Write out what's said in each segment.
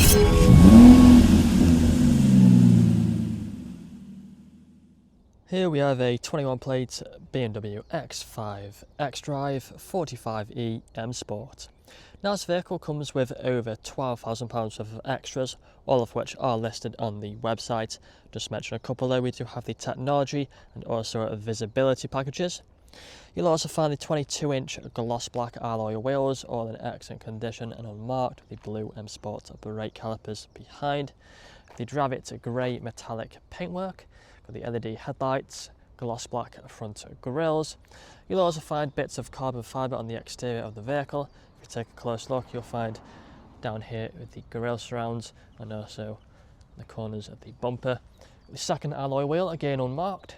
Here we have a 21 plate BMW X5 X-Drive 45e M Sport. Now this vehicle comes with over £12,000 worth of extras, all of which are listed on the website. Just to mention a couple though, we do have the technology and also visibility packages. You'll also find the 22-inch gloss black alloy wheels, all in excellent condition and unmarked, with the blue M Sport brake calipers behind. The Dravit grey metallic paintwork, got the LED headlights, gloss black front grills. You'll also find bits of carbon fibre on the exterior of the vehicle. If you take a close look, you'll find down here with the grille surrounds and also the corners of the bumper. The second alloy wheel, again unmarked.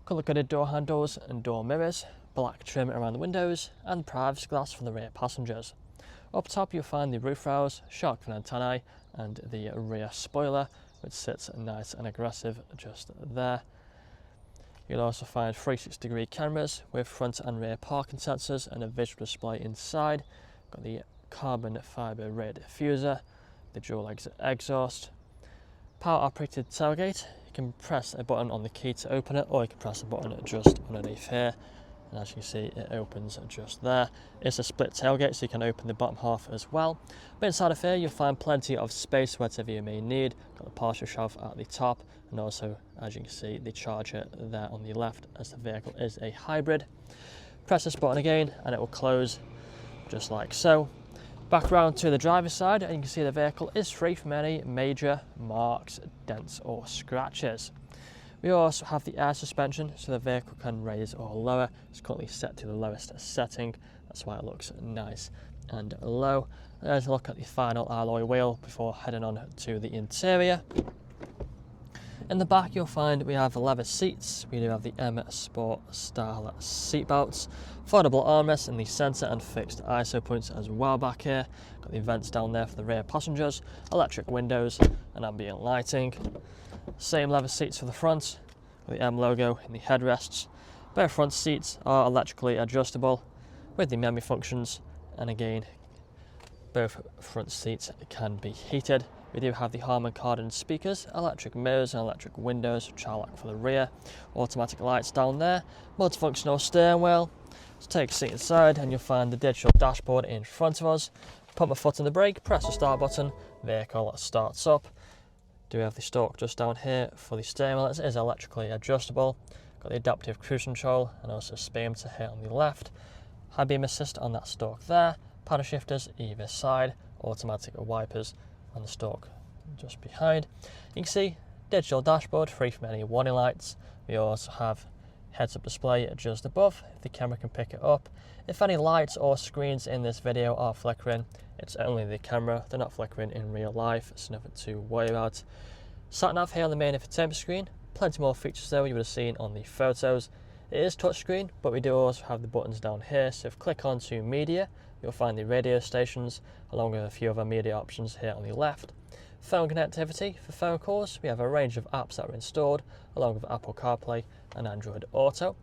Colour-coded door handles and door mirrors, black trim around the windows, and privacy glass for the rear passengers. Up top you'll find the roof rails, shark fin antennae, and the rear spoiler, which sits nice and aggressive just there. You'll also find 360-degree cameras with front and rear parking sensors and a visual display inside. Got the carbon fibre rear diffuser, the dual exhaust, power operated tailgate. You can press a button on the key to open it, or you can press a button just underneath here, and as you can see it opens just there. It's a split tailgate, so you can open the bottom half as well. But inside of here you'll find plenty of space whatever you may need. Got the partial shelf at the top, and also as you can see the charger there on the left, as the vehicle is a hybrid. Press this button again and it will close just like so. Back round to the driver's side, and you can see the vehicle is free from any major marks, dents or scratches. We also have the air suspension, so the vehicle can raise or lower. It's currently set to the lowest setting, that's why it looks nice and low. Let's look at the final alloy wheel before heading on to the interior. In the back you'll find we have leather seats. We do have the M Sport style seat belts, foldable armrests in the centre and fixed ISO points as well back here. Got the vents down there for the rear passengers, electric windows and ambient lighting. Same leather seats for the front, with the M logo in the headrests. Both front seats are electrically adjustable with the memory functions, and again both front seats can be heated. We do have the Harman Kardon speakers, electric mirrors and electric windows, child lock for the rear, automatic lights down there, multifunctional steering wheel. Let's take a seat inside and you'll find the digital dashboard in front of us. Put my foot on the brake, press the start button, vehicle starts up. Do we have the stalk just down here for the steering wheel? It is electrically adjustable. Got the adaptive cruise control and also speedometer here on the left. High beam assist on that stalk there, paddle shifters either side, automatic wipers on the stalk just behind. You can see digital dashboard free from any warning lights. We also have heads-up display just above if the camera can pick it up. If any lights or screens in this video are flickering, it's only the camera, they're not flickering in real life, it's nothing to worry about. Sat nav here on the main infotainment screen, plenty more features though you would have seen on the photos. It is touchscreen, but we do also have the buttons down here, so if you click onto media, you'll find the radio stations along with a few other media options here on the left. Phone connectivity, for phone calls we have a range of apps that are installed along with Apple CarPlay and Android Auto.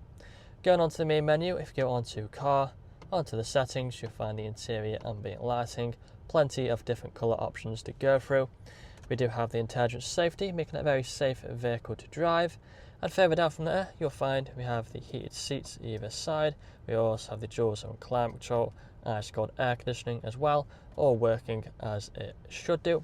Going on to the main menu, if you go onto car, onto the settings, you'll find the interior ambient lighting, plenty of different colour options to go through. We do have the intelligent safety, making it a very safe vehicle to drive. And further down from there, you'll find we have the heated seats either side. We also have the dual zone climate control and it's called air conditioning as well, all working as it should do.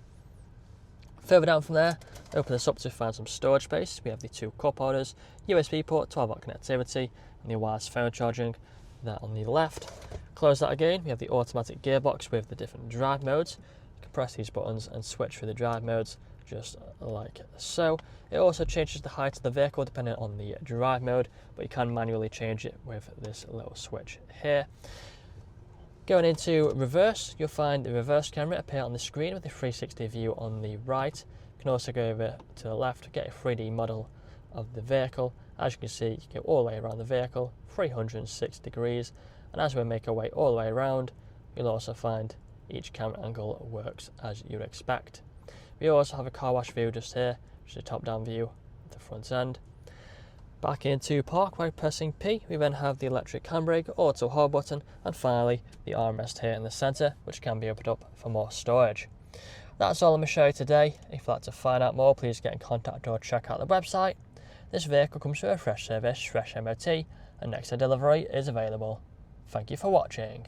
Further down from there, open this up to find some storage space. We have the two cup holders, USB port, 12-volt connectivity, and the wireless phone charging there on the left. Close that again, we have the automatic gearbox with the different drive modes. You can press these buttons and switch through the drive modes just like so. It also changes the height of the vehicle depending on the drive mode, but you can manually change it with this little switch here. Going into reverse, you'll find the reverse camera appear on the screen with the 360 view on the right. You can also go over to the left to get a 3D model of the vehicle. As you can see, you can go all the way around the vehicle, 306 degrees, and as we make our way all the way around, you'll also find each camera angle works as you'd expect. We also have a car wash view just here, which is a top-down view of the front end. Back into park by pressing P, we then have the electric handbrake, auto hold button, and finally the armrest here in the centre, which can be opened up for more storage. That's all I'm going to show you today. If you'd like to find out more, please get in contact or check out the website. This vehicle comes with a fresh service, fresh MOT, and next day delivery is available. Thank you for watching.